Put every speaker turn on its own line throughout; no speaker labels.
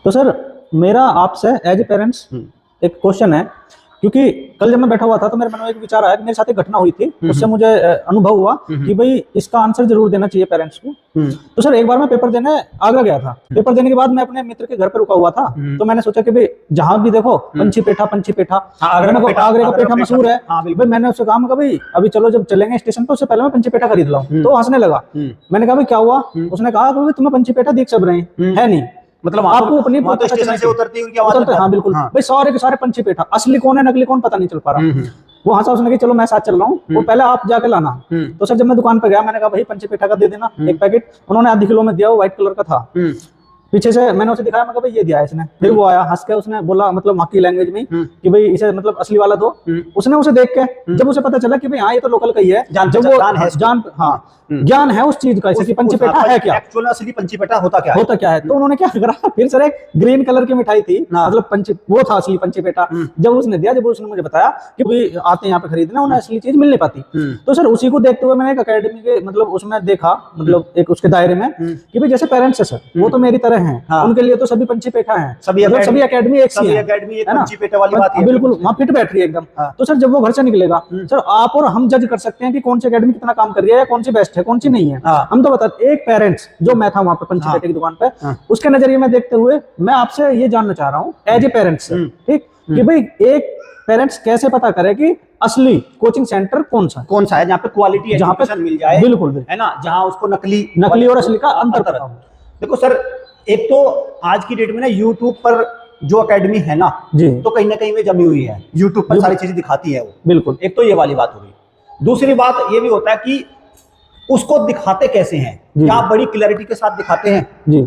तो सर मेरा आपसे एज ए पेरेंट्स एक क्वेश्चन है, क्योंकि कल जब मैं बैठा हुआ था तो मेरे मन में एक विचार आया कि मेरे साथ एक घटना हुई थी, उससे मुझे अनुभव हुआ कि भाई इसका आंसर जरूर देना चाहिए पेरेंट्स को। तो सर एक बार मैं पेपर देने आगरा गया था। पेपर देने के बाद मैं अपने मित्र के घर पर रुका हुआ था, तो मैंने सोचा कि भाई जहां भी देखो पंछी पेठा पंछी पेठा, आगरे का पेठा मशहूर है भाई। मैंने उससे कहा भाई अभी चलो जब चलेंगे स्टेशन पे उससे पहले मैं पंछी पेठा खरीद लाऊं। तो हंसने लगा। मैंने कहा भाई क्या हुआ? उसने कहा तुम्हें पंछी पेठा दिख सब रहे है नहीं, मतलब आपको अपनी
तो स्टेशन से उतरती उनकी आवाज
उतरते। हाँ बिल्कुल। भाई सारे के सारे पंछी पेठा, असली कौन है नकली कौन पता नहीं चल पा रहा। वो हंसा, उसने कहा चलो मैं साथ चल रहा हूँ, वो पहले आप जाके लाना। तो सर जब मैं दुकान पे गया मैंने कहा भाई पंछी पेठा का दे देना एक पैकेट। उन्होंने आधी किलो में दिया, वो व्हाइट कलर का था। पीछे से मैंने उसे दिखाया, मैं कहा भाई ये दिया है इसने। फिर वो आया हंस के, उसने बोला मतलब वहाँ की लैंग्वेज में कि भाई इसे मतलब असली वाला दो। उसने उसे देख के जब उसे पता चला कि भाई हाँ ये तो लोकल का ही है, जब वो ज्ञान है उस चीज का, जैसे पंछी पेठा है क्या,
एक्चुअल असली पंछी पेठा होता क्या है।
तो उन्होंने क्या करा, फिर सर एक ग्रीन कलर की मिठाई थी, मतलब पंछी वो था असली पंछी पेठा। जब उसने दिया, जब उसने मुझे बताया कि भाई आते हैं यहाँ पे खरीदना, उन्हें असली चीज मिल नहीं पाती। तो सर उसी को देखते हुए मैंने एक अकेडमी के मतलब उसमें देखा, मतलब एक उसके दायरे में कि भाई जैसे पेरेंट्स है सर, वो तो मेरी तरह हैं, उनके लिए तो सभी पंछी पेठा हैं, सभी अकेडमी एक सी है ना, बिल्कुल वहाँ फिट बैठ रही है एकदम। तो सर जब वो घर से निकलेगा सर, आप और हम जज कर सकते हैं कि कौन सी अकेडमी कितना काम कर रही है या कौन सी बेस्ट है कौन सी नहीं है। हम तो बता, एक पेरेंट्स जो मैं था वहां पे पंछी पेठे की दुकान पे, उसके नजरिए में देखते हुए मैं आपसे ये जानना चाह रहा हूँ एज ए पेरेंट्स, ठीक, कि भाई एक पेरेंट्स कैसे पता करे कि असली कोचिंग सेंटर कौन सा है,
जहाँ पे क्वालिटी
जहाँ पे
मिल जाए,
बिल्कुल
है ना, जहाँ उसको
नकली और असली का अंतर पता हो।
देखो सर, एक तो आज की डेट में ना यूट्यूब पर जो एकेडमी है ना
जी,
तो कहीं ना कहीं में जमी हुई है, यूट्यूब पर सारी चीजें दिखाती है वो,
बिल्कुल।
एक तो ये वाली बात हो गई। दूसरी बात ये भी होता है कि उसको दिखाते कैसे हैं, क्या बड़ी क्लैरिटी के साथ दिखाते हैं
जी।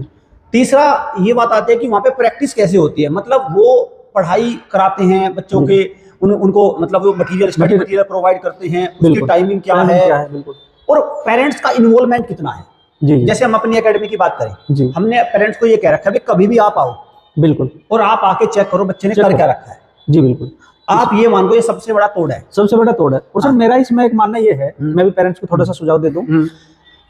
तीसरा ये बात आती है कि वहाँ पे प्रैक्टिस कैसे होती है, मतलब वो पढ़ाई कराते हैं बच्चों के, उनको मतलब वो मटेरियल स्टडी मटेरियल प्रोवाइड करते हैं, उसकी टाइमिंग क्या है, बिल्कुल। और पेरेंट्स का इन्वॉल्वमेंट कितना है। जी। जैसे हम अपनी एकेडमी की बात करें जी, हमने पेरेंट्स को ये कह रखा है कभी भी आप आओ, बिल्कुल, और आप आके चेक करो बच्चे ने कर क्या रखा है। जी बिल्कुल। आप ये मान लो ये सबसे बड़ा तोड़ है, सबसे बड़ा तोड़ है। और सर मेरा इसमें एक मानना ये है, मैं भी पेरेंट्स को थोड़ा सा सुझाव दे दूं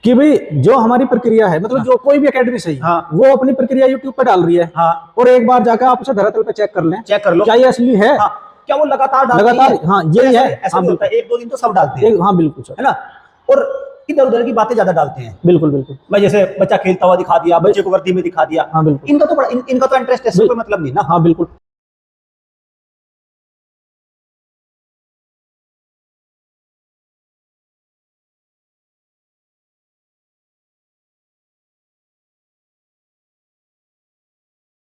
कि भाई जो हमारी प्रक्रिया है, मतलब जो कोई भी एकेडमी सही वो अपनी प्रक्रिया यूट्यूब पर डाल रही है, और एक बार जाकर आप उसे धरातल पे चेक कर लो क्या ये असली है, क्या वो लगातार हाँ यही है। ऐसा होता है, एक दो दिन तो सब डालते हैं, हाँ बिल्कुल सर, है ना। और इधर उधर की बातें ज्यादा डालते हैं, बिल्कुल बिल्कुल। भाई जैसे बच्चा खेलता हुआ दिखा दिया, बच्चे को वर्दी में दिखा दिया, हाँ बिल्कुल। इनका तो इंटरेस्ट है, कोई मतलब नहीं ना, हाँ बिल्कुल।